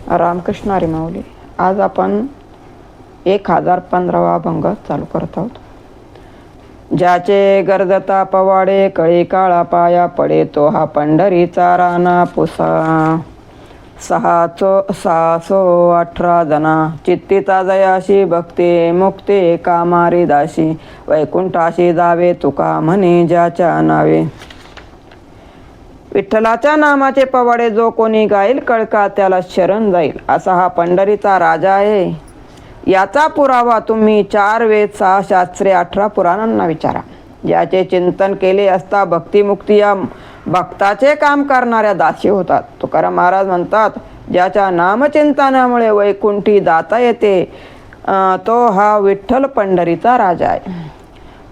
रामकृष्ण हरी माऊली. आज आपण 1015वा अभंग चालू करत आहोत. ज्याचे गर्दता पवाडे कळी काळा पाया पडे तो हा पंढरीचा राणा पुसा. 618 जना चित्तीचा जयाशी भक्ती मुक्ती कामारी दाशी वैकुंठाशी जावे तुका म्हणे ज्याच्या नावे. विठ्ठलाच्या नामाचे पवाडे जो कोणी गाईल कळका त्याला शरण जाईल असा हा पंढरीचा राजा आहे. याचा पुरावा तुम्ही 4 वेद 6 शास्त्रे 18 पुराणांना विचारा. ज्याचे चिंतन केले असता भक्तिमुक्ती या भक्ताचे काम करणाऱ्या दासी होतात. तुकाराम महाराज म्हणतात, ज्याच्या नामचिंतनामुळे वैकुंठी जाता येते तो हा विठ्ठल पंढरीचा राजा आहे.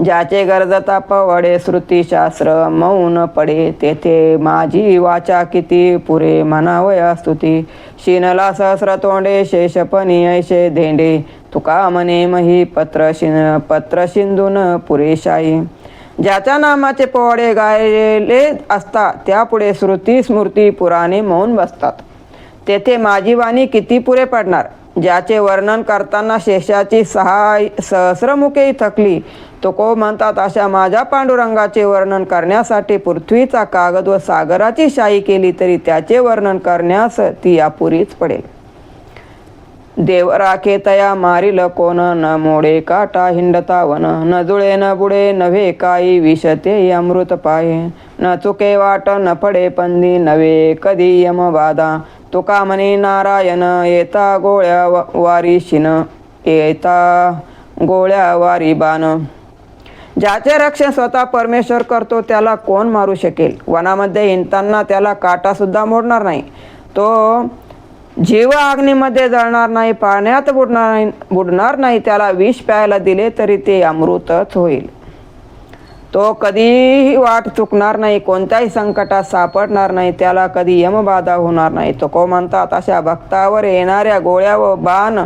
ज्याचे गर्दता पवडे श्रुतीशास्त्र मौन पडे तेथे माझी वाचा किती पुरे म्हणावया स्तुती. शिनला सहस्र तोंडे शेषपणी ऐशे धेंडे तुका म्हणे मही पत्र शिंदून पुरेशाई. ज्याच्या नामाचे पोवाडे गायले असता त्यापुढे श्रुती स्मृती पुराणे मौन बसतात. तेथे माझी वाणी किती पुरे पडणार. ज्याचे वर्णन करताना शेषाची 6 सहस्रमुखे थकली तुको म्हणतात अशा माझ्या पांडुरंगाचे वर्णन करण्यासाठी पृथ्वीचा कागद व सागराची शाई केली तरी त्याचे वर्णन करण्यास ती अपुरीच पडेल. देव राखे तया मारिल कोण न मोडे काटा हिंडता वन न जुळे न बुडे नव्हे काही विषते अमृत पाहे न चुके वाट न पडे पंदी नवे कधी यम बाधा तुका म्हणे नारायण येता गोळ्या वारी शिन येता गोळ्या वारी बाण. ज्याचे रक्षण स्वतः परमेश्वर करतो त्याला कोण मारू शकेल. वनामध्ये हिंडताना त्याला काटा सुद्धा मोडणार नाही. तो जीव अग्नीमध्ये जळणार नाही, पाण्यात बुडणार नाही. त्याला विष प्यायला दिले तरी ते अमृतच होईल. तो कधीही वाट चुकणार नाही, कोणत्याही संकटात सापडणार नाही, त्याला कधी यमबाधा होणार नाही. तुको म्हणतात अशा भक्तावर येणाऱ्या गोळ्या व बाण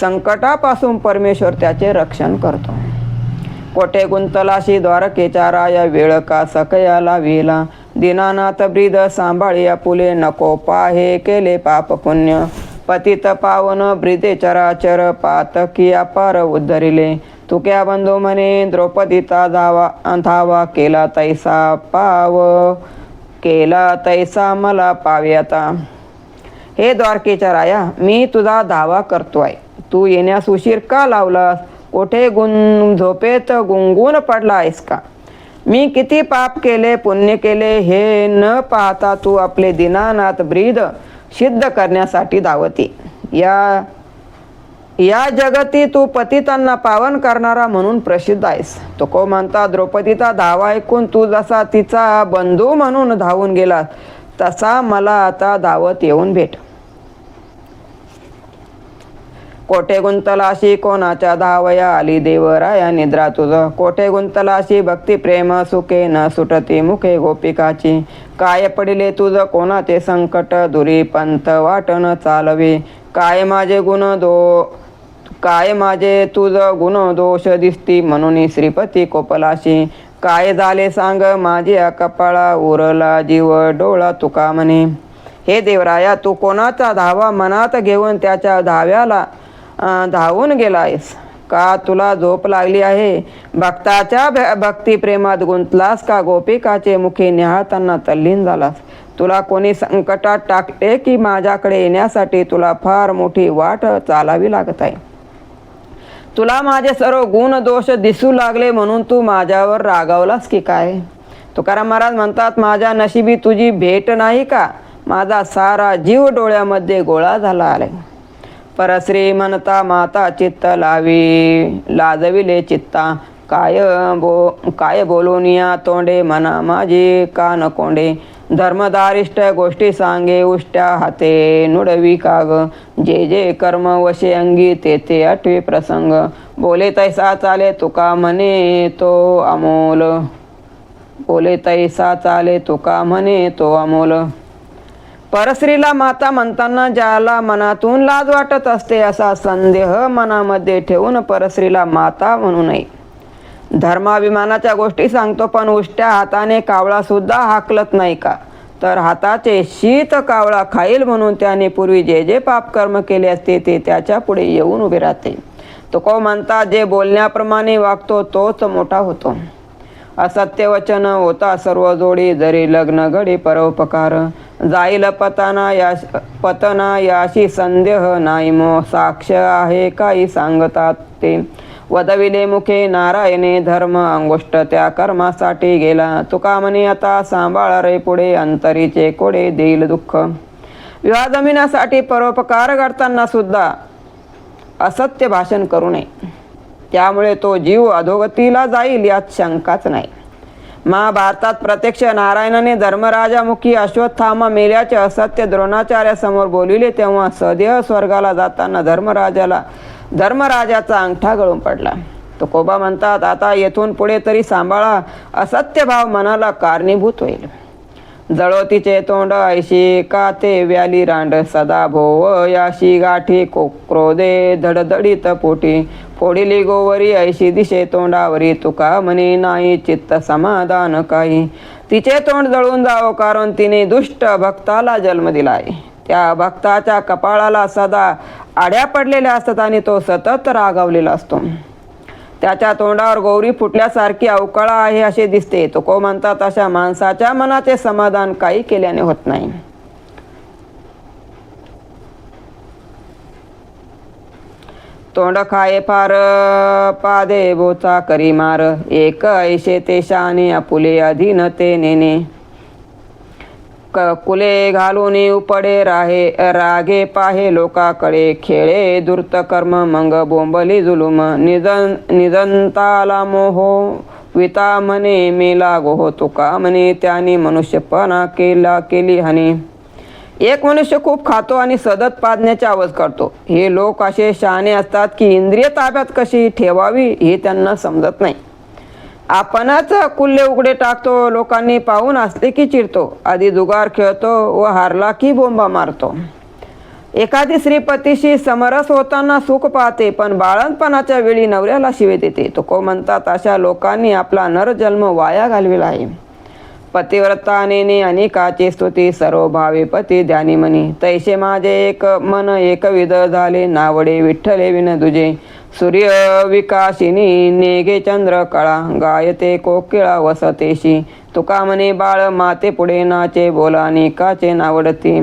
संकटापासून परमेश्वर त्याचे रक्षण करतो. कोठे गुंतलाशी द्वारकेच्या राया वेळ का सकयाला वेला दीनानाथ ब्रीद सांभाळिया पुले नको पाहे केले पाप पुण्य पतित पावन ब्रीदे चराचर पातकिया पार उद्धरिले तुक्या बंधू म्हणे द्रौपदीचा धावा केला तैसा मला पाव्याता. हे द्वारकेच्या राया, मी तुझा धावा करतोय. तू येण्यास उशीर का लावलास. कोठे झोपेत गुंगून पडला आहेस का. मी किती पाप केले पुण्य केले हे न पाहता तू आपले दीनानाथ ब्रीद सिद्ध करण्यासाठी धावती. या जगती तू पतितांना पावन करणारा म्हणून प्रसिद्ध आहेस. तुको म्हणता द्रौपदीचा धावा ऐकून तू जसा तिचा बंधू म्हणून धावून गेलास तसा मला आता धावत येऊन भेट. कोठे गुंतलाशी कोणाच्या धावया आली देवराया निद्रा तुझ. कोठे गुंतलाशी भक्ती प्रेम सुखे न सुटती मुखे गोपिकाची. काय पडिले तुझ कोणाचे संकट दुरी पंथ वाटन चालवे. काय माझे तुझ गुण दोष दिसती म्हणून श्रीपती कोपलाशी. काय झाले सांग माझ्या कपाळा उरला जीव डोळा तुका म्हणे. हे देवराया, तू कोणाचा धावा मनात घेऊन त्याच्या धाव्याला धावून गेलायस का. तुला झोप लागली आहे. भक्ताच्या भक्ती प्रेमात गुंतलास का. गोपिकाचे मुखे निहाळताना तल्लीन झालास. तुला कोणी संकटात टाकले की माझ्याकडे येण्यासाठी तुला फार मोठी वाट चालावी लागत आहे. तुला माझे सर्व गुण दोष दिसू लागले म्हणून तू माझ्यावर रागावलास की काय. तुकाराम महाराज म्हणतात, माझ्या नशिबी तुझी भेट नाही का. माझा सारा जीव डोळ्यामध्ये गोळा झाला आहे. परश्री म्हणता माता चित्त लाजविले चित्ता. काय बोलून या तोंडे मना माझी कान कोंडे. धर्मदारिष्ट गोष्टी सांगे उष्ट्या हाते नुडवी काग. जे जे कर्म वशे अंगी ते आठवे प्रसंग. बोले तैसा चाले तुका म्हणे तो अमोल. बोले तैसा चाले तुका म्हणे तो अमोल. परस्त्रीला माता म्हणताना ज्याला मनातून लाज वाटत असते असा संदेह मनामध्ये ठेवून परस्त्रीला माता म्हणू नये. धर्माभिमानाच्या गोष्टी सांगतो पण उष्ट्या हाताने कावळा सुद्धा हाकलत नाही का. तर हाताचे शीत कावळा खाईल म्हणून त्याने पूर्वी जे जे पापकर्म केले असते ते त्याच्या पुढे येऊन उभे राहते. तुको म्हणतात जे बोलण्याप्रमाणे वागतो तोच मोठा होतो. असत्य वचन होता सर्व जोडी, जरी लग्न घडी परोपकार, जाईल पतना याशी संदेह नाही, मो साक्ष आहे काही सांगतात ते. वदविले मुखे नारायणे धर्म, अंगुष्ट त्या कर्मासाठी गेला, तुका म्हणे आता सांभाळ रे पुढे, अंतरीचे कोडे देईल दुःख. विवाह जमिनासाठी परोपकार करताना सुद्धा असत्य भाषण करू नये, त्यामुळे तो जीव अधोगतीला जाईल यात शंकाच नाही. महाभारतात प्रत्यक्ष नारायणाने धर्मराजामुखी अश्वत्थामा मेल्याचे असत्य द्रोणाचार्यासमोर बोलिले, तेव्हा सदेह स्वर्गाला जाताना धर्मराजाचा अंगठा गळून पडला. तुकोबा म्हणतात आता येथून पुढे तरी सांभाळा, असत्य भाव मनाला कारणीभूत होईल. जळोतीचे तोंड ऐशी का ते व्याली रांड, सदा भोव याशी गाठी क्रोधे धडधडीत पोटी, फोडिली गोवरी ऐशी दिशे तोंडावरी, तुका म्हणे नाही चित्त समाधान काही. तिचे तोंड जळून जावो कारण तिने दुष्ट भक्ताला जन्म दिलाय. त्या भक्ताच्या कपाळाला सदा आड्या पडलेल्या असतात आणि तो सतत रागावलेला असतो. त्याच्या तोंडावर गौरी फुटल्यासारखी अवकळा आहे असे दिसते. तुको म्हणतात अशा माणसाच्या मनाचे समाधान काही केल्याने होत नाही. तोंड खाये फार पादे बोचा करी मार, एक ऐशे ते शाने आपुले अधीन ते नेने, कुले घालून उपडे रागे पाहे लोकाकडे, खेळे दूर्त कर्म मग बोंबली जुलुम, निजंताला मोहो विता म्हणे मेला गोहो, तुका म्हणे त्याने मनुष्यपणा केली हानी. एक मनुष्य खूप खातो आणि सतत पाजण्याची आवाज करतो. हे लोक असे शहाणे असतात की इंद्रिय ताब्यात कशी ठेवावी हे त्यांना समजत नाही. आपणच कुल्ले उघडे टाकतो, लोकांनी पाहून असले की चिरतो, आधी जुगार खेळतो व हारला की बोंबा मारतो. एखादी स्त्रीपतीशी समरस होताना सुख पाहते, पण बाळणपणाच्या वेळी नवऱ्याला शिवे देते. तुको म्हणतात अशा लोकांनी आपला नरजन्म वाया घालविला आहे. पतिव्रताने अनेकाची स्तुती, सर्व भावे पती ध्यानी मनी, तैसे माझे एक मन एकविध झाले, नावडे विठ्ठले विन तुझे. सूर्य विकासिनी नेगे चंद्र कळा, गायते कोकिळा वसतेशी, तुका म्हणे बाळ माते पुढे नाचे, बोला निकाचे नावडती.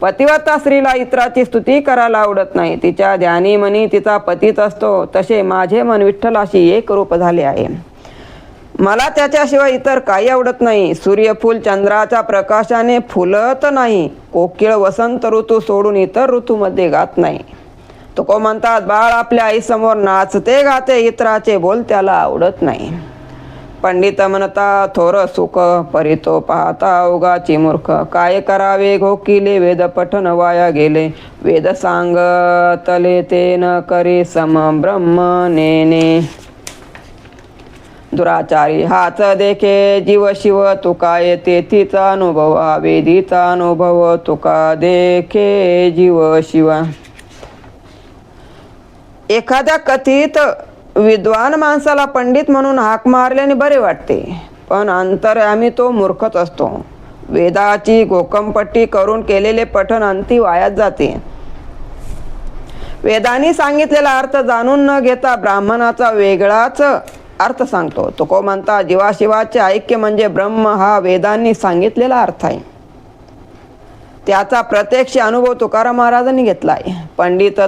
पतिव्रता स्त्रीला इतराची स्तुती करायला आवडत नाही, तिच्या ध्यानी मनी तिचा पतीच असतो. तसे माझे मन विठ्ठलाशी एक रूप झाले आहे, मला त्याच्याशिवाय इतर काही आवडत नाही. सूर्यफूल चंद्राच्या प्रकाशाने फुलत नाही, कोकिळ वसंत ऋतू सोडून इतर ऋतूमध्ये गात नाही. तुको म्हणतात बाळ आपल्या आईसमोर नाचते गाते, इतराचे बोल त्याला आवडत नाही. पंडित म्हणता थोर सुख, परितो पाहता उगाची मूर्ख, काय करावे घोकिले वेद पठन वाया गेले, वेद सांगतले ते न करे सम ब्रह्म नेने. दुराचारी हाच देखे जीव शिव, तुका येते तिचा अनुभव, वेदीचा अनुभव तुका देखे जीव शिव. एखाद्या कथित विद्वान माणसाला पंडित म्हणून हाक मारल्याने बरे वाटते, पण अंतर्यामी तो मूर्खच असतो. वेदाची घोकमपट्टी करून केलेले पठण अंती वायात जाते. वेदांनी सांगितलेला अर्थ जाणून न घेता ब्राह्मणाचा वेगळाच अर्थ सांगतो. तुको म्हणता जीवाशिवाचे ऐक्य म्हणजे ब्रह्म हा वेदांनी सांगितलेला अर्थ आहे. त्याचा प्रत्यक्ष अनुभव तुकाराम महाराजांनी घेतलाय. पंडित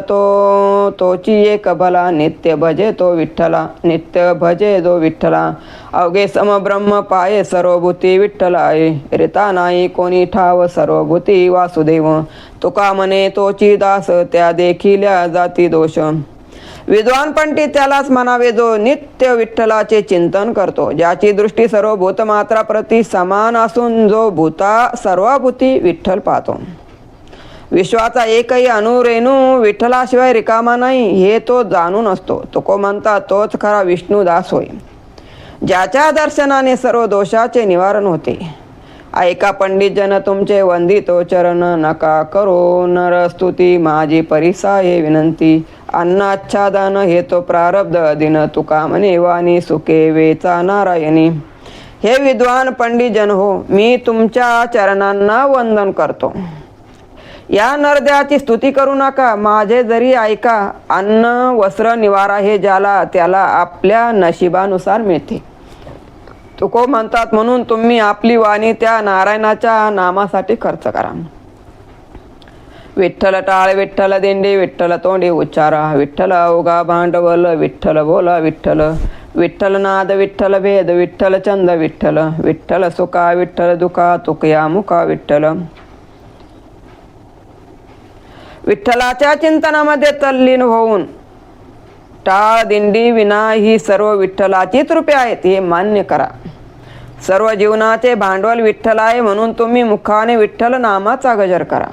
तोची एक भला, नित्य भजे तो विठ्ठला, नित्य भजे जो विठ्ठला, अवघे समब्रह्म पाये सर्वभूती विठ्ठला आहे, रिता नाही कोणी ठाव सर्वभूती वासुदेव, तुका म्हणे तोची दास त्या देखिल्या जाती दोष. विद्वान पंडित त्यालाच म्हणावे जो नित्य विठ्ठलाचे चिंतन करतो, ज्याची दृष्टी सर्व भूतमात्राप्रती समान असून जो सर्वभूती विठ्ठल पाहतो. विश्वाचा एकही अणुरेणू विठ्ठलाशिवाय रिकामा नाही हे तो जाणून असतो. तुको म्हणता तोच खरा विष्णुदास होय, ज्याच्या दर्शनाने सर्व दोषाचे निवारण होते. ऐका पंडित जन तुमचे वंदितो चरण, नका करो नरस्तुती माझी परिसाये विनंती, अन्नाच्छादन हे तो प्रारब्ध दिन, तुका म्हणे वाणी सुखे वेचा नारायणी. हे विद्वान पंडितजन हो, मी तुमच्या चरणांना वंदन करतो. या नरदेहाची स्तुती करू नका, माझे जरी ऐका. अन्न वस्त्र निवारा हे ज्याला त्याला आपल्या नशिबानुसार मिळते. तुको म्हणतात म्हणून तुम्ही आपली वाणी त्या नारायणाच्या नामासाठी खर्च करा. विठ्ठल टाळ विठ्ठल दिंडी, विठ्ठल तोंडी उच्चारा, विठ्ठल अवघा भांडवल, विठ्ठल बोला विठ्ठल, विठ्ठल नाद विठ्ठल भेद, विठ्ठल चंद विठ्ठल, विठ्ठल सुखा विठ्ठल दुखा, तुकया मुखा विठ्ठल. विठ्ठलाच्या चिंतनामध्ये तल्लीन होऊन टाळ दिंडी विना ही सर्व विठ्ठलाचीच रूपे आहेत हे मान्य करा. सर्व जीवनाचे भांडवल विठ्ठल आहे म्हणून तुम्ही मुखाने विठ्ठल नामाचा गजर करा.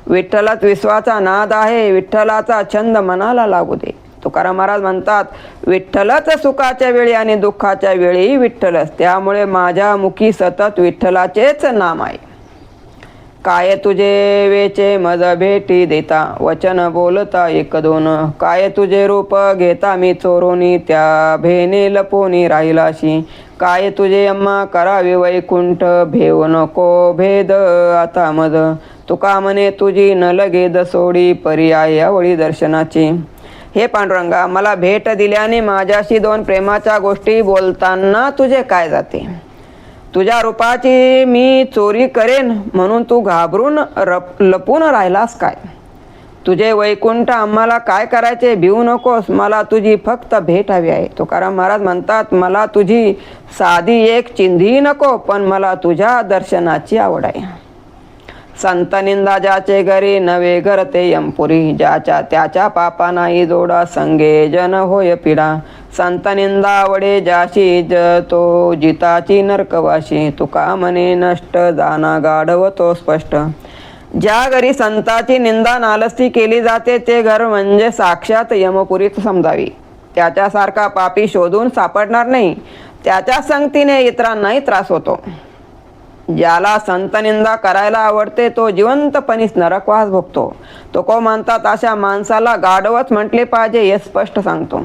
विठ्ठलात विश्वाचा नाद आहे, विठ्ठलाचा छंद मनाला लागू दे. तुकाराम महाराज म्हणतात, विठ्ठलच सुखाच्या वेळी आणि दुःखाच्या वेळी विठ्ठलच, त्यामुळे माझ्या मुखी सतत विठ्ठलाचेच नाम आहे. काय तुझे वेचे मज भेटी देता, वचन बोलता एक दोन, काय तुझे रूप घेता मी चोरोनी, त्या भेने लपोनी राहिलाशी, काय तुझे अम्मा करावे वैकुंठ, भेव नको भेद आता मज, तुका म्हणे तुझी न लगेद सोडी, पर्याय आवळी दर्शनाची. हे पांडुरंगा, मला भेट दिल्याने माझ्याशी दोन प्रेमाच्या गोष्टी बोलताना तुझे काय जाते? तुझ्या रूपाची मी चोरी करेन म्हणून तू घाबरून लपून राहिलास काय? तुझे वैकुंठ आम्हाला काय करायचे, भिवू नकोस, मला तुझी फक्त भेट हवी आहे. तुकाराम महाराज म्हणतात, मला तुझी साधी एक चिंधी नको, पण मला तुझ्या दर्शनाची आवड आहे. संत निंदा ज्याचे घरी नवे घरते यमपुरी, ज्याच्या त्याच्या पापा नाही जोडा, संगे जन होय पिढा. संत निंदा आवडे ज्याशी तो जिताची नरकवाशी, तुका म्हणे नष्ट जाना गाढवतो स्पष्ट. ज्या घरी संताची निंदा नालस्ती केली जाते ते घर म्हणजे साक्षात यमपुरीत समजावी. त्याच्यासारखा पापी शोधून सापडणार नाही, त्याच्या संगतीने इतरांनाही त्रास होतो. ज्याला संत निंदा करायला आवडते तो जिवंतपणीच नरकवास भोगतो. तुको म्हणतात, अशा माणसाला गाढवच म्हटले पाहिजे हे स्पष्ट सांगतो.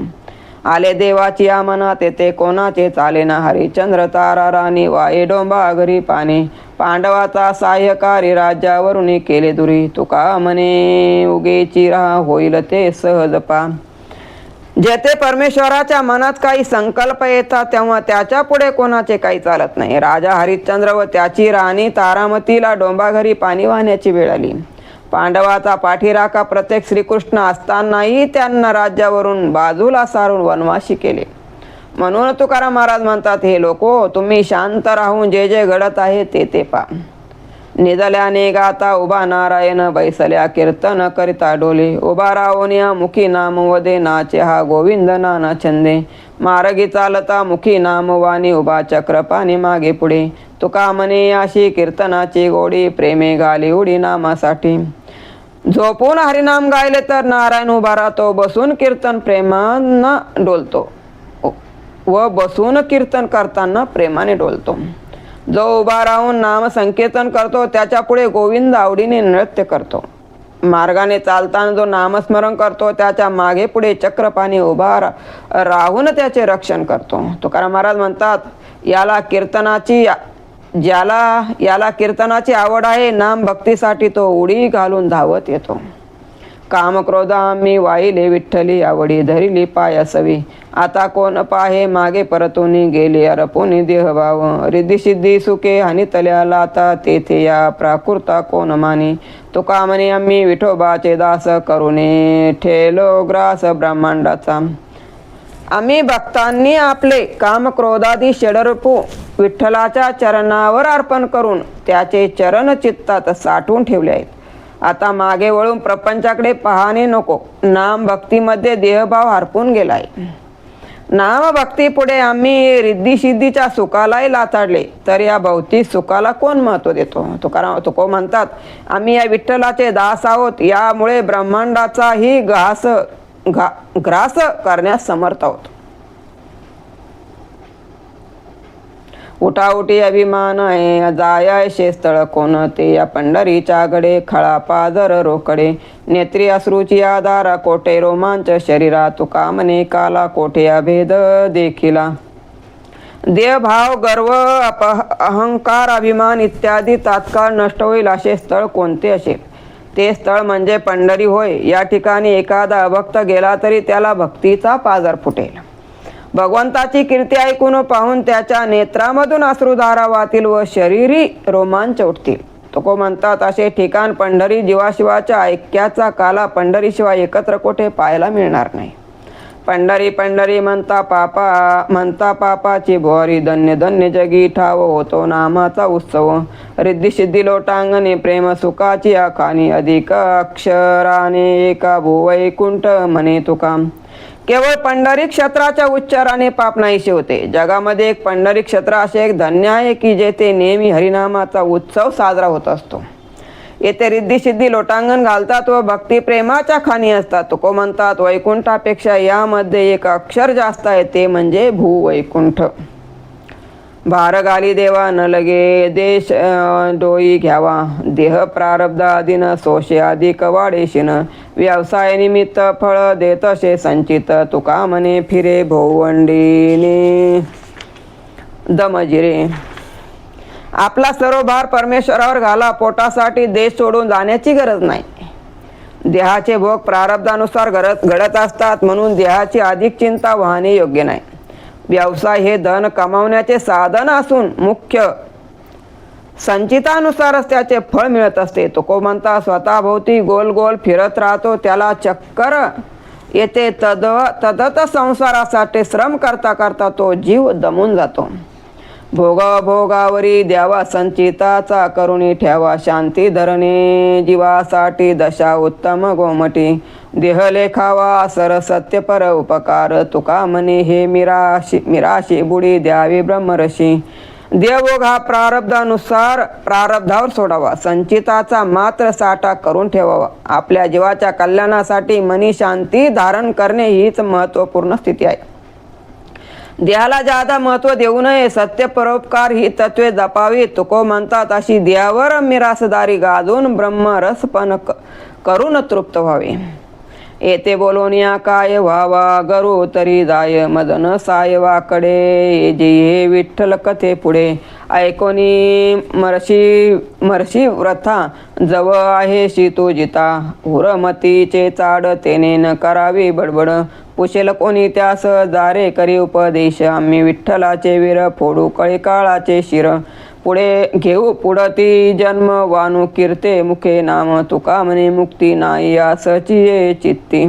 आले देवाची या मनात येते कोणाचे चाले ना, हरिचंद्र तारा राणी वाये डोंबा घरी पाणी, पांडवाचा सहाय्यकारी राज्यावरून केले दुरी, तुका म्हणे उगेची राहा होईल ते सहज पा. जेथे परमेश्वराच्या मनात काही संकल्प येतात तेव्हा त्याच्या पुढे कोणाचे काही चालत नाही. राजा हरिश्चंद्र व त्याची राणी तारामतीला डोंबाघरी पाणी वाहण्याची वेळ आली. पांडवाचा पाठीराखा प्रत्येक श्रीकृष्ण असतानाही त्यांना राज्यावरून बाजूला सारून वनवासी केले. म्हणून तुकाराम महाराज म्हणतात, हे लोको, तुम्ही शांत राहून जे जे घडत आहे ते पा. निजल्याने गाता उभा नारायण, बैसल्या कीर्तन करिता डोले, उभा राहोनिया मुखी नाम वदे, नाचे हा गोविंद नाना छंदे. मार्गी चालता मुखी नाम वाणी, उभा चक्र पाणी मागे पुढे, तुका म्हणे अशी कीर्तनाची गोडी, प्रेमे गाली उडी नामासाठी. झोपून हरिनाम गायले तर नारायण उभा राहतो, बसून कीर्तन प्रेमानं डोलतो व बसून कीर्तन करताना प्रेमाने डोलतो. जो उभा राहून नाम संकीर्तन करतो त्याच्या पुढे गोविंद आवडीने नृत्य करतो. मार्गाने चालताना जो नामस्मरण करतो त्याच्या मागे पुढे चक्रपाणी उभा राहून त्याचे रक्षण करतो. तुकाराम महाराज म्हणतात, याला कीर्तनाची आवड आहे, नाम भक्तीसाठी तो उडी घालून धावत येतो. काम क्रोध आम्ही वाहिले विठ्ठली, आवडी धरिली पायासवी, आता कोण पाहे मागे परतुनी, गेले अरपुनी देहभाव. रिद्धी सिद्धी सुखे हानितल्या आता, तेथे या प्राकृता कोण मानी, तुका म्हणे आम्ही विठोबाचे दास, करुणे ठेलो ग्रास ब्रह्मांडाचा. आम्ही भक्तांनी आपले काम क्रोधादी षडरूपू विठ्ठलाच्या चरणावर अर्पण करून त्याचे चरण चित्तात साठवून ठेवले आहेत. आता मागे वळून प्रपंचाकडे पाहणे नको. नाम भक्तीमध्ये देहभाव हरपून गेलाय. नाम भक्ती पुढे आम्ही रिद्धी सिद्धीच्या सुखालाही लाचाडले तर या भौतिक सुखाला कोण महत्व देतो? तुको म्हणतात, आम्ही या विठ्ठलाचे दास आहोत, यामुळे ब्रह्मांडाचाही ग्रास करण्यास समर्थ आहोत. उठाउठी अभिमान आहे, जाय शेस्थळ कोणते, या पंढरीच्या गडे खळा पाजर रोकडे, नेत्री अश्रूची आधार कोठे रोमांच शरीरा, तुका म्हणे काला कोठे अभेद देखिला. देहभाव, गर्व, अहंकार, अभिमान इत्यादी तात्काळ नष्ट होईल असे स्थळ कोणते असेल? ते स्थळ म्हणजे पंढरी होय. या ठिकाणी एखादा अभक्त गेला तरी त्याला भक्तीचा पाझर फुटेल. भगवंताची कीर्ती ऐकून पाहून त्याच्या नेत्रामधून अश्रुधारा वाहतील व शरीरी रोमांच उठतील. तुको म्हणतात असे ठिकाण पंढरी. जीवाशिवाच्या ऐक्याचा काला पंढरीशिवाय एकत्र कोठे पाहायला मिळणार नाही. पंढरी पंढरी म्हणता पापाची भोरी. धन्य धन्य जगी ठाव होतो नामाचा उत्सव. रिद्धी सिद्धी लोटांगणे प्रेम सुखाची आखाणी. अधिक अक्षराने एका भुवैकुंठ म्हणे तुका. केवळ पंढरी क्षेत्राच्या उच्चाराने पाप नाहीसे होते. जगामध्ये एक पंढरी क्षेत्र असे एक धन्य आहे की जेथे नेहमी हरिनामाचा उत्सव साजरा होत असतो. येथे रिद्धी सिद्धी लोटांगण घालतात व भक्ती प्रेमाच्या खाणी असतात. तुको म्हणतात वैकुंठापेक्षा यामध्ये एक अक्षर जास्त आहे, ते म्हणजे भूवैकुंठ. भार घाली देवा न लगे देश डोई घ्यावा. देह प्रारब्ध आदिन सोशे अधिक वाढेशिन. व्यवसाय निमित्त फळ देतसे संचित. तुका म्हणे फिरे भोवंडीने दमजिरे. आपला सर्व भार परमेश्वरावर घाला. पोटासाठी देश सोडून जाण्याची गरज नाही. देहाचे भोग प्रारब्धानुसार घडत असतात, म्हणून देहाची अधिक चिंता वाहणे योग्य नाही. व्यवसाय हे धन कमावण्याचे साधन असून मुख्य संचितानुसारच त्याचे फळ मिळत असते. तुको म्हणता स्वतःभोवती गोल गोल फिरत राहतो त्याला चक्कर येते. तदत संसारासाठी श्रम करता करता तो जीव दमून जातो. भोगावरी द्यावा संचिताचा करुणी ठेवा. शांती धरणे जीवासाठी दशा उत्तम गोमटी. देह लेखावा सर सत्य पर उपकार. तुका म्हणे हे मिराशी बुडी द्यावी ब्रह्मरशी. देवभोग हा प्रारब्धावर सोडावा. संचिताचा मात्र साठा करून ठेवावा. आपल्या जीवाच्या कल्याणासाठी मनी शांती धारण करणे हीच महत्त्वपूर्ण स्थिती आहे. देहाला जादा महत्त्व देऊ नये. सत्य परोपकार ही तत्वे जपावी. तुको म्हणतात अशी देहावर मिरासदारी गाजून ब्रह्मरसपण करून तृप्त व्हावे. येथे बोलून या काय व्हावा गरू तरी जाय. मदन सायवाकडे जे हे विठ्ठल कथे पुढे. ऐकोनी मरशी व्रथा जव आहे शीतू जिता. हुरमतीचे चाड तेने न करावी बडबड. पुशेल कोणी त्यास जारे करी उपदेश. आम्ही विठ्ठलाचे वीर फोडू कळी काळाचे शिर. पुढे घेऊ पुढती जन्म वानू कीर्ते मुखे नाम. तुका म्हणे मुक्ती नाही असची चित्ती.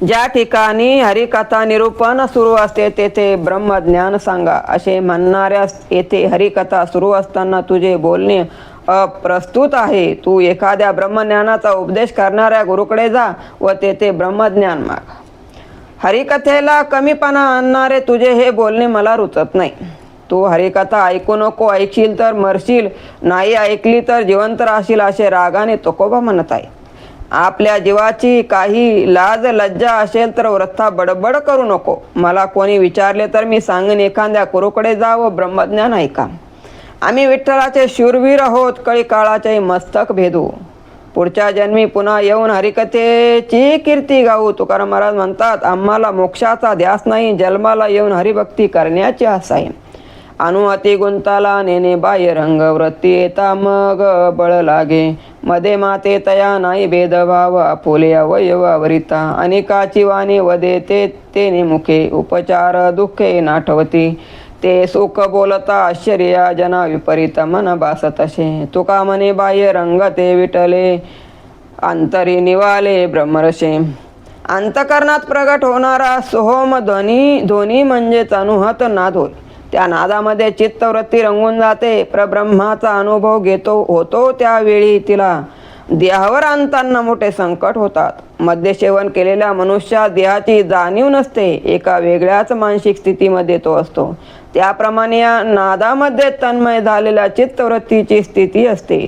ज्या ठिकाणी हरिकथा निरूपण सुरू असते तेथे ब्रह्मज्ञान सांगा असे म्हणणाऱ्यास येथे हरिकथा सुरू असताना तुझे बोलणे अप्रस्तुत आहे. तू एखाद्या ब्रह्मज्ञानाचा उपदेश करणाऱ्या गुरुकडे जा व तेथे ब्रह्मज्ञान माग. हरिकथेला कमीपणा आणणारे तुझे हे बोलणे मला रुचत नाही. तू हरिकथा ऐकू नको. ऐकशील तर मरशील, नाही ऐकली तर जिवंत राहशील असे रागाने तुकोबा म्हणत आहे. आपल्या जीवाची काही लाज लज्जा असेल तर वृथा बडबड करू नको. मला कोणी विचारले तर मी सांगेन एखाद्या गुरुकडे जा व ब्रह्मज्ञान ऐका. आम्ही विठ्ठलाचे शूरवीर आहोत. कळी काळाचे मस्तक भेदू. पुढच्या जन्मी पुन्हा येऊन हरिकथेची कीर्ती गाऊ. तुकाराम महाराज म्हणतात आम्हाला मोक्षाचा ध्यास नाही. जन्माला येऊन हरिभक्ती करण्याची आस आहे. अनुमती गुंताला नेणे बाह्य रंग. वृत्ती येता मग बळ लागे. मध्ये माते तया नाही भेदभाव. फुले अवयवावरिता अनेकाची वाणी वदे तेने मुखे. उपचार दुःखे नाठवती. ते सुख बोलता आश्चर्या जना विपरीत मन बासत असे. तुका म्हणे बाह्य रंग ते विटले अंतरी निवाले ब्रह्मरसे. अंतकरणात प्रगट होणारा सोहम ध्वनी म्हणजे अनुहत नाद होय. त्या नादामध्ये चित्तवृत्ती रंगून जाते. परब्रह्माचा अनुभव होतो त्यावेळी तिला देहावर आणताना मोठे संकट होतात. मद्यसेवन केलेल्या मनुष्यात देहाची जाणीव नसते. एका वेगळ्याच मानसिक स्थितीमध्ये तो असतो. त्याप्रमाणे या नादामध्ये तन्मय झालेल्या चित्तवृत्तीची स्थिती असते.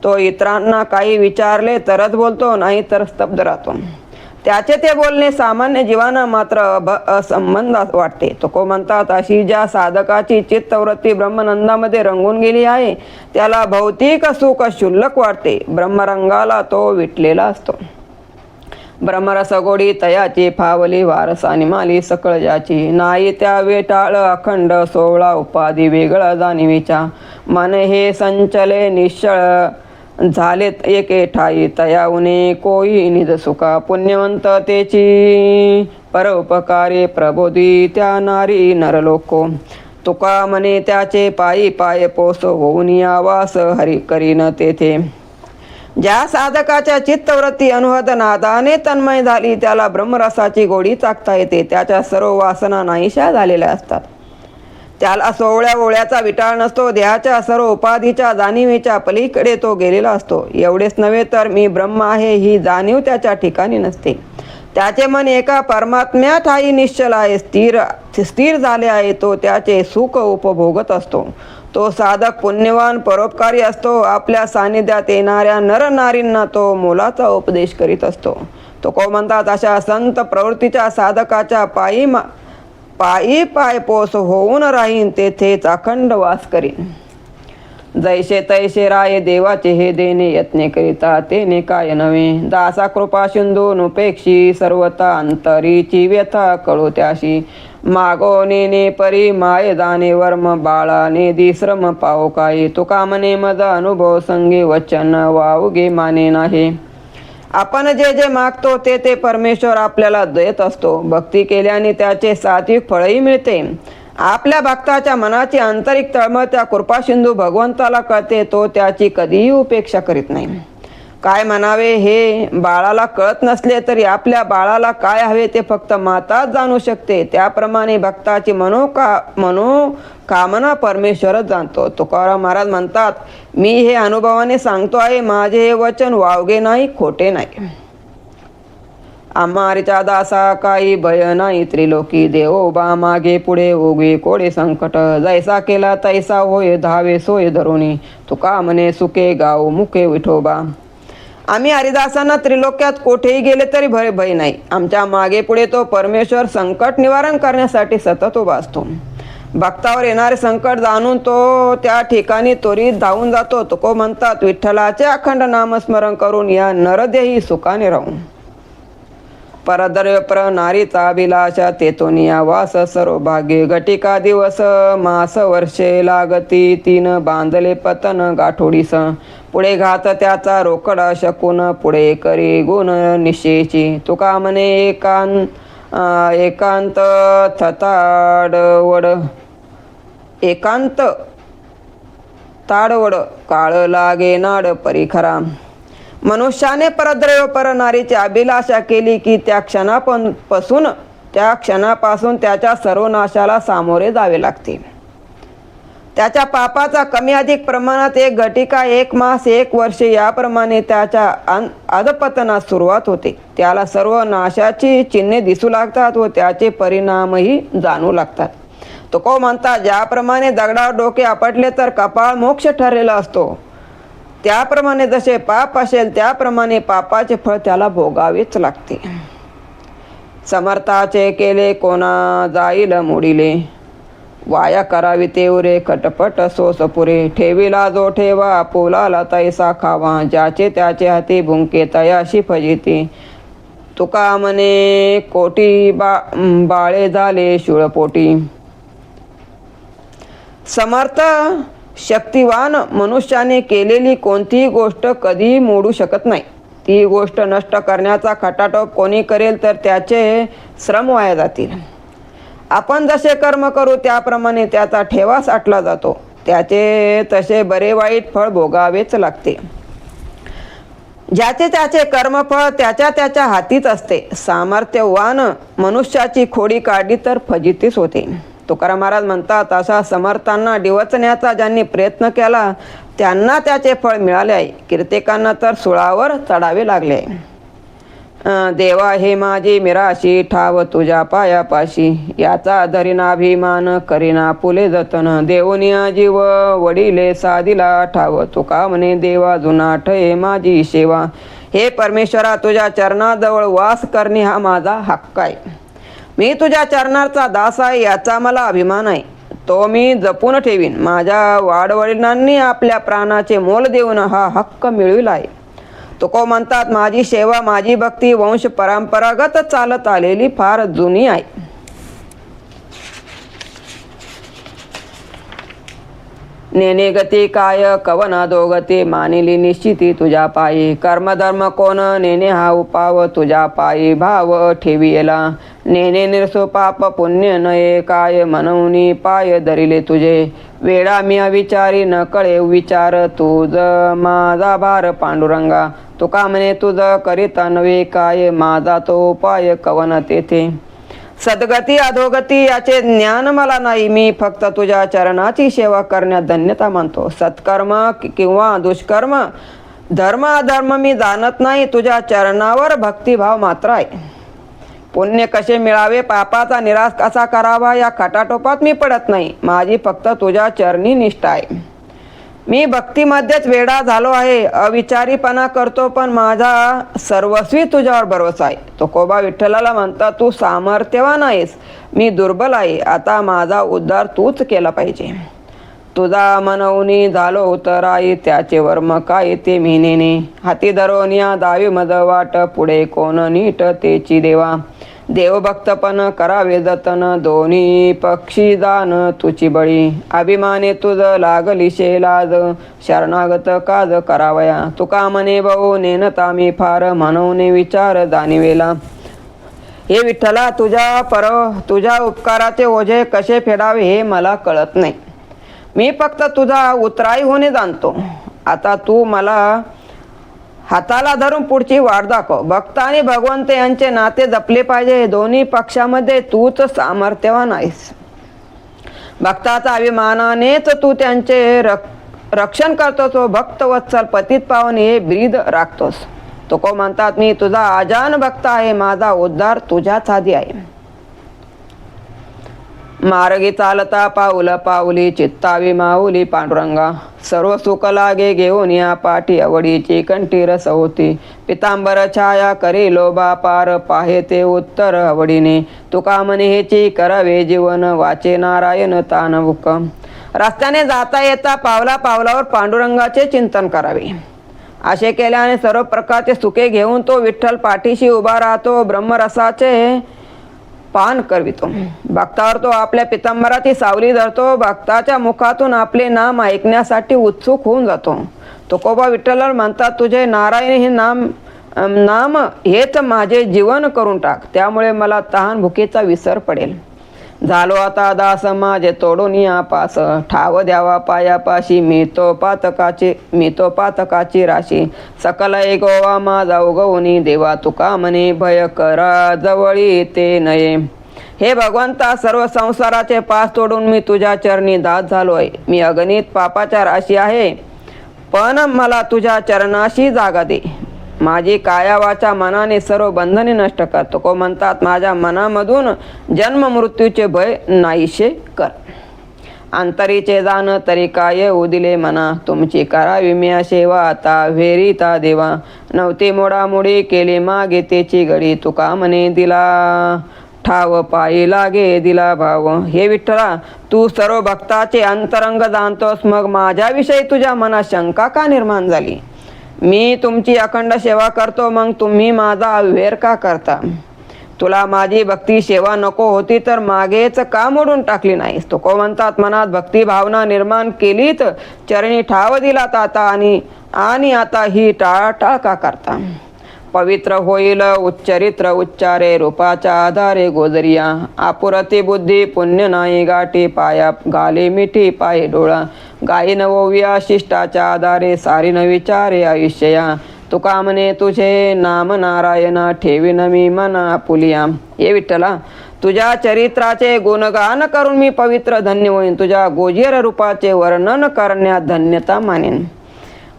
तो इतरांना काही विचारले तरच बोलतो, नाही तर स्तब्ध राहतो. त्याचे ते बोलणे सामान्य जीवांना मात्र असंबंध वाटते. तुको म्हणतात अशी ज्या साधकाची चित्तवृत्ती ब्रह्मनंदामध्ये रंगून गेली आहे त्याला भौतिक सुख क्षुल्लक वाटते. ब्रह्मरंगाला तो विटलेला असतो. ब्रह्मरस गोडी तयाची फावली वारसा निमाली सकळ ज्याची नाही त्या वेटाळ अखंड 16 उपाधी वेगळा जाणीवीच्या मन हे संचले निश्चळ झालेत एके ठाई तयाउने कोई निज सुखा पुण्यवंत तेची परोपकारे प्रबोधी त्या नारी नरलोको तुका म्हणे त्याचे पायी पाय पोस होऊन आवास हरी करीन तेथे ज्या साधकाच्या चित्तवृत्ती अनुहद नादाने तन्मय झाली त्याला ब्रह्मरसाची गोडी चाकता येते त्याच्या सर्व वासना नाहीशा झालेल्या असतात त्याला 16 ओळ्याचा विटाळ नसतो देहाच्या सर्व उपाधीच्या जाणीवेच्या पलीकडे तो गेलेला असतो एवढेच नव्हे तर मी ब्रह्म आहे ही जाणीव त्याच्या ठिकाणी नसते त्याचे मन एका परमात्म्या ठाई निश्चल आहे स्थिर झाले आहे तो त्याचे सुख उपभोगत असतो तो साधक पुण्यवान परोपकारी असतो आपल्या सानिध्यात येणाऱ्या नर नारींना तो मोलाचा उपदेश करीत असतो तो को म्हणतात अशा संत प्रवृत्तीच्या साधकाच्या पायी पाय पोस होऊन राहीन तेथेच अखंड वास करीन जैसे तैसे राये देवाचे हे देणे यत्ने करिता तेने काय नव्हे दासा कृपा सिंधू नुपेक्षी सर्वता अंतरीची व्यथा कळो त्याशी मागो नेने परी माये दाने वर्म बाळाने दिश्रम पाओ काय तुका मने मज अनुभव संगे वचन वावगे माने नाही आपण जे जे मागतो ते परमेश्वर आपल्याला देत असतो भक्ती केल्याने त्याचे सात्विक फळही मिळते आपल्या भक्ताच्या मनाची आंतरिक तळमळ त्या कृपासिंधू भगवंताला कळते तो त्याची कधीही उपेक्षा करीत नाही काय म्हणावे हे बाळाला कळत नसले तरी आपल्या बाळाला काय हवे ते फक्त माताच जाणू शकते त्याप्रमाणे भक्ताची मनोकामना परमेश्वरच जाणतो तुकाराम महाराज म्हणतात मी हे अनुभवाने सांगतो आहे माझे हे वचन वावगे नाही खोटे नाही आम्हारीच्या दासा काही भय नाही त्रिलोकी देवोबा मागे पुढे उगे कोडे संकट जैसा केला तैसा होय धावे सोय धरुणी तुका म्हणे सुके गाव मुके विठोबा आम्ही हरिदासांना त्रिलोक्यात कोठेही गेले तरी भय नाही आमच्या मागे पुढे तो परमेश्वर संकट निवारण करण्यासाठी सतत उभा असतो भक्तावर येणारे संकट जाणून तो त्या ठिकाणी त्वरित धावून जातो तुको म्हणतात विठ्ठलाचे अखंड नामस्मरण करून या नरदेही सुखाने राहून परद्रव्य प्र नारीचा अभिलाषा तेतोनिया वास सर्व भाग्य घटिका दिवस मास वर्षे लागती 3 बांधले पतन गाठोडीस पुढे घात त्याचा रोकडा शकून पुढे करी गुण निश्चयची तुका म्हणे एकांत ताडवड काळ लागे नाड परिखरा मनुष्याने परद्रव्य परनारीची अभिलाषा केली की त्या क्षणापासून त्याच्या सर्व नाशाला सामोरे जावे लागते त्याच्या पापाचा कमी अधिक प्रमाणात 1 घटिका 1 मास 1 वर्ष याप्रमाणे त्याच्या अधपतनास सुरुवात होते त्याला सर्व नाशाची चिन्हे दिसू लागतात व त्याचे परिणामही जाणू लागतात तुको म्हणतात ज्याप्रमाणे दगडावर डोके आपटले तर कपाळ मोक्ष ठरलेला असतो त्याप्रमाणे जसे पाप असेल त्याप्रमाणे पापाचे फळ त्याला भोगावेच लागते समर्थाचे केले कोणा जाईल मोडिले वाया करावी तेवरे खटपट सोस पुरे ठेवीला जो ठेवा पोलाला तैसा खावा ज्याचे त्याचे हाती भुंके तयाशी फजिती तुका म्हणे कोटी बाळे झाले शूळपोटी समर्थ शक्तिवान मनुष्याने केलेली कोणतीही गोष्ट कधीही मोडू शकत नाही ती गोष्ट नष्ट करण्याचा खटाटोप कोणी करेल तर त्याचे श्रम वाया जातील आपण जसे कर्म करू त्याप्रमाणे त्याचा ठेवा साठला जातो त्याचे तसे बरे वाईट फळ भोगावेच लागते ज्याचे त्याचे कर्मफळ त्याच्या हातीच असते सामर्थ्यवान मनुष्याची खोडी काढली तर फजितीच होते तुकाराम महाराज म्हणतात अशा समर्थांना डिवचण्याचा ज्यांनी प्रयत्न केला त्यांना त्याचे फळ मिळाले आहे कीर्तिकांना तर सुळावर चढावे लागले देवा हे माझी मिराशी ठाव तुझ्या पायापाशी याचा धरिनाभिमान करीना पुले जतन देवनिया जीव वडिले साधिला ठाव तुका म्हणे देवा जुना ठये माझी सेवा हे परमेश्वरा तुझ्या चरणाजवळ वास करणे हा माझा हक्क आहे मी तुझ्या चरणाचा दास आहे याचा मला अभिमान आहे तो मी जपून ठेवीन माझ्या वाडवडिलांनी आपल्या प्राणाचे मोल देऊन हा हक्क मिळविला आहे तुको म्हणतात माझी सेवा माझी भक्ती वंश परंपरागत चालत आलेली फार जुनी आहे. नेने गती काय कवन दोगती मानिली निश्चिती तुझ्या पायी कर्मधर्म कोण नेने हा उपाव तुझ्या पायी भाव ठेविला नेने निर्सो पाप पुण्य नये काय म्हणून पाय धरिले तुझे वेळा मी अविचारी न कळे विचार तुझ माझा भार पांडुरंगा तुका म्हणे तुझ करिता नव्हे काय माझा तो उपाय कवन तेथे सद्गती अधोगती याचे ज्ञान मला नाही मी फक्त तुझ्या चरणाची सेवा करण्यात धन्यता मानतो. सत्कर्म किंवा दुष्कर्म धर्म अधर्म मी जाणत नाही तुझ्या चरणावर भक्तिभाव मात्र आहे. पुण्य कसे मिळावे पापाचा निराश कसा करावा या खटाटोपात मी पडत नाही. माझी फक्त तुझ्या चरणी निष्ठा आहे. मी भक्तीमध्येच वेडा झालो आहे. अविचारीपणा करतो पण माझा सर्वस्वी तुझ्यावर भरोसा आहे. तुकोबा विठ्ठलाला म्हणता तू सामर्थ्यवान आहेस मी दुर्बल आहे. आता माझा उद्धार तूच केला पाहिजे. तुझा मनवनी झालो उतराई त्याचे वर्म काय ते मिनेने हाती धरोनिया दावी मद वाट पुढे कोण नीट तेची देवा देवभक्तपण करावे जतन दोन्ही पक्षी दान तुची बळी अभिमाने तुझ लागली शेलाज शरणागत काज करावया तुका म्हणे भाऊ नेनता मी फार म्हणून विचार जाणिवेला. हे विठ्ठला तुझ्या उपकाराचे ओझे कसे फेडावे हे मला कळत नाही. मी फक्त तुझा उतराई होणे जाणतो. आता तू मला हाताला धरून पुढची वाट दाखव. भक्त आणि भगवंत यांचे नाते जपले पाहिजे. दोन्ही पक्षामध्ये तूच सामर्थ्यवान आहेस. भक्ताचा अभिमानानेच तू त्यांचे रक्षण करतोस. भक्त वत्सल पतित पावन हे ब्रीद राखतोस. तुको म्हणतात मी तुझा अजान भक्त आहे. माझा उद्धार तुझ्याच हाती आहे. मार्गी चालता पाऊल पाऊली चित्तावी माऊली पांडुरंगा सर्व सुख लागे घेऊन या पाठी आवडीची कंठी रस होती पितांबर छाया करी लोबा पार पाहे ते उत्तर आवडीने तुका म्हणे हेची करावे जीवन वाचे नारायण तान बुक. रस्त्याने जाता येता पावला पावलावर पांडुरंगाचे चिंतन करावे. असे केल्याने सर्व प्रकारचे सुखे घेऊन तो विठ्ठल पाठीशी उभा राहतो. ब्रह्मरसाचे पान करवितो. भक्तावर तो आपल्या पितांबराची सावली धरतो. भक्ताच्या मुखातून आपले नाम ऐकण्यासाठी उत्सुक होऊन जातो. तुकोबा विठ्ठल म्हणतात तुझे नारायण हे नाम हेच माझे जीवन करून टाक. त्यामुळे मला तहान भुकेचा विसर पडेल. झालो आता दास माझे तोडून या पास ठाव द्यावा पायापाशी मी तो पातकाची राशी सकल गोवा माझा उगवणी देवा तुका म्हणे भय करा जवळी ते नये. हे भगवंता सर्व संसाराचे पास तोडून मी तुझ्या चरणी दास झालो आहे. मी अगणित पापाच्या राशी आहे पण मला तुझ्या चरणाशी जागा दे. माझी काया वाचा मनाने सर्व बंधने नष्ट कर. तुको म्हणतात माझ्या मनामधून जन्म मृत्यूचे भय नाहीशे कर. अंतरीचे जाण तरी काय उदिले मना तुमची करावी मी सेवा आता व्हेरिता देवा नव्हती मोडामोडी केली मागे तेची घडी तुका म्हणे दिला ठाव पायी लागे दिला भाव. हे विठ्ठला तू सर्व भक्ताचे अंतरंग जाणतोस मग माझ्याविषयी तुझ्या मनात शंका का निर्माण झाली. मी तुमची अखंड सेवा करतो मग तुम्ही माझा अव्हेर का करता. तुला माझी भक्ती सेवा नको होती तर मागेच का मोडून टाकली नाहीस. तुको म्हणतात मनात भक्ती भावना निर्माण केलीत चरणी ठाव दिलात आता आणि आता ही टाळटाळ का करता. पवित्र होईल उच्चरित्र उच्चारे रूपाच्या आधारे गोजरिया आपुरती बुद्धी पुण्य नाही गाठी पाया घाले मिठी पाय डोळा गायीन ओविया शिष्टाच्या आधारे सारी न विचारे आयुष्या तुका म्हणे तुझे नाम नारायण ठेवीन मी मना पुलिया. हे विठ्ठला तुझ्या चरित्राचे गुणगान करून मी पवित्र धन्य होईन. तुझ्या गोजीर रूपाचे वर्णन करण्यात धन्यता मानेन.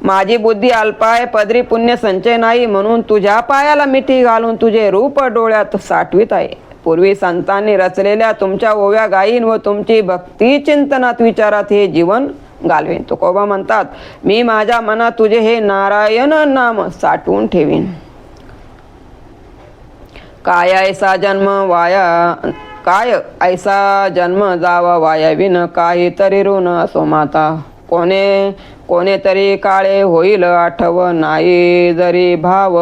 माझी बुद्धी अल्पाय पदरी पुण्य संचय नाही म्हणून तुझ्या पायाला मिठी घालून तुझे रूप डोळ्यात साठवित आहे. पूर्वी संतांनी रचलेल्या तुमच्या ओव्या गायीन व तुमची भक्ती चिंतनात विचारात हे जीवन घालवेन. तुकोबा म्हणतात मी माझ्या मनात तुझे हे नारायण नाम साठवून ठेवीन. काय ऐसा जावा वाया विन काही तरी ऋण असो माता कोणीतरी काळे होईल आठवण नाही जरी भाव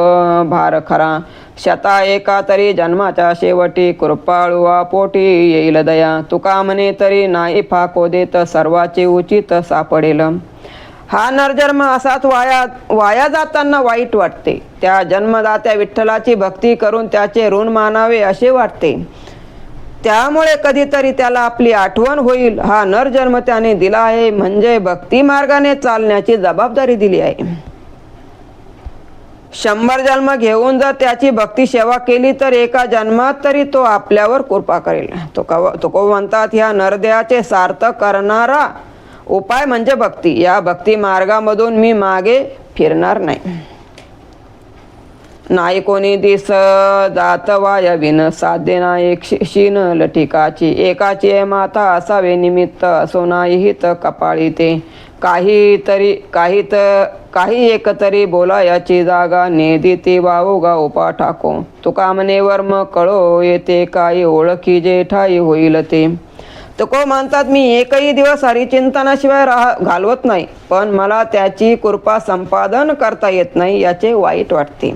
भार खरा. शता एका तरी जन्माच्या शेवटी कृपाळुवा पोटी येईल दया. तुका म्हणे तरी नाही फाको देत सर्वाचे उचित सापडेल. हा नरजन्म असाच वाया जाताना वाईट वाटते. त्या जन्मदात्या विठ्ठलाची भक्ती करून त्याचे ऋण मानावे असे वाटते. त्यामुळे कधीतरी त्याला आपली आठवण होईल. हा नरजन्म त्याने दिला आहे म्हणजे भक्ती मार्गाने चालण्याची जबाबदारी दिली आहे. 100 जन्म घेऊन जर त्याची भक्ती सेवा केली तर एका जन्मात तरी तो आपल्यावर कृपा करेल. तुकोबा म्हणतात, ह्या नरदेहाचे सार्थक करणारा उपाय म्हणजे भक्ती. या भक्ती मार्गामधून मी मागे फिरणार नाही. नाही कोणी दिस जात वाया विन साध्य नाही क्षीण लठिकाची. एकाची माता असावे निमित्त असो नाही हित कपाळी ते. काही एकतरी बोलायाची जागा नेदी ती वावोगा उपा टाको. तुका म्हणे वर्म कळो येते काही ओळखी जे ठाई होईल ते. तुको म्हणतात, मी एकही दिवस हरिचिंतनाशिवाय घालवत नाही, पण मला त्याची कृपा संपादन करता येत नाही याचे वाईट वाटते.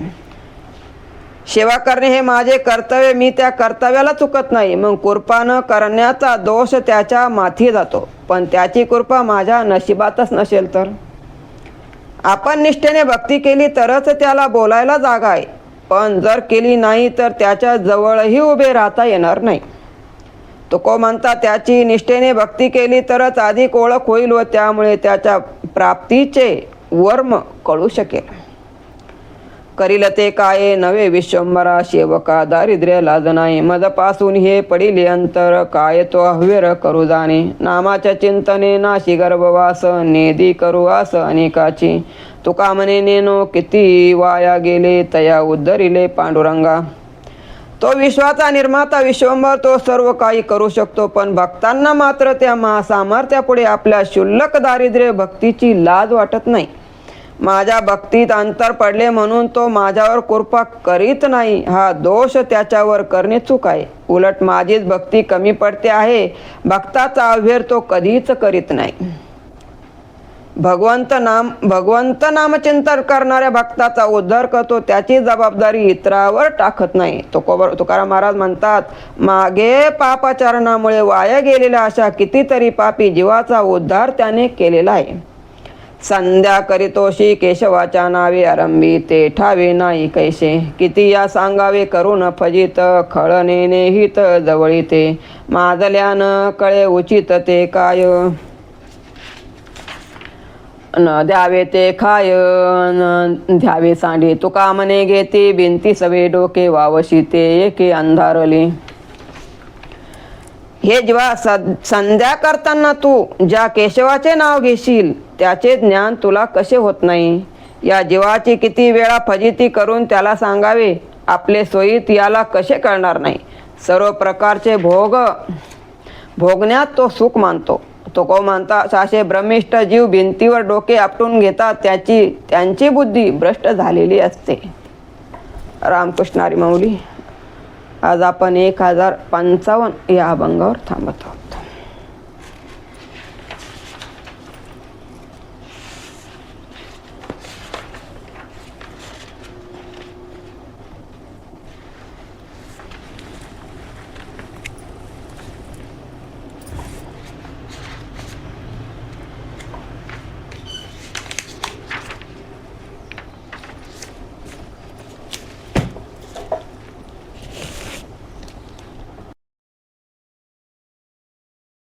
सेवा करणे हे माझे कर्तव्य, मी त्या कर्तव्याला चुकत नाही. मग कृपा न करण्याचा दोष त्याच्या माथी जातो. पण त्याची कृपा माझ्या नशिबातच नसेल तर. आपण निष्ठेने भक्ती केली तरच त्याला बोलायला जागा आहे. पण जर केली नाही तर त्याच्या जवळही उभे राहता येणार नाही. तुको म्हणतात, त्याची निष्ठेने भक्ती केली तरच अधिक ओळख होईल व त्यामुळे त्याच्या प्राप्तीचे वर्म कळू शकेल. करील ते काय नवे विश्वंभरा सेवका दारिद्र्य लाज नाही. मदपासून हे पडिले अंतर काय तो हव्यर करू जाणे. नामाच्या चिंतने नाशी गर्भवास नेदी करू आस अनेकाची. तुका म्हणे नेनो किती वाया गेले तया उद्धरिले पांडुरंगा. तो विश्वाचा निर्माता विश्वंभर तो सर्व काही करू शकतो, पण भक्तांना मात्र त्या महासामर्थ्यापुढे आपल्या क्षुल्लक दारिद्र्य भक्तीची लाज वाटत नाही. माझ्या भक्तीत अंतर पडले म्हणून तो माझ्यावर कृपा करीत नाही हा दोष त्याच्यावर करणे चूक आहे. उलट माझीच भक्ती कमी पडते आहे. भक्ताचा अव्हेर तो कधीच करीत नाही. भगवंत नामचिंतन करणाऱ्या भक्ताचा उद्धार करतो, त्याची जबाबदारी इतरावर टाकत नाही. तुकाराम महाराज म्हणतात, मागे पापाचरणामुळे वाया गेलेल्या अशा कितीतरी पापी जीवाचा उद्धार त्याने केलेला आहे. संध्या करीतोशी केशवाच्या नावे आरंभी ते ठावे नाही कैसे. किती या सांगावे करून फजित खळणे हित जवळी ते. माजल्यान कळे उचित ते काय न द्यावे ते खाय न द्यावे सांडे. तुका म्हणे घेते बिनती सवे डोके वावशी ते एके अंधारले. हे जेव्हा संध्या करताना तू ज्या केशवाचे नाव घेशील त्याचे ज्ञान तुला कसे होत नाही. या जीवाची किती वेळा फजिती करून त्याला सांगावे, आपले सोयीत याला कसे कळणार नाही. सर्व प्रकारचे भोगण्यात तो सुख मानतो. तो मानता साशे ब्रह्मिष्ठ जीव भिंतीवर डोके आपटून घेतात, त्यांची बुद्धी भ्रष्ट झालेली असते. रामकृष्ण हरी माऊली. आज आपण 1055 या अभंगावर थांबत आहोत.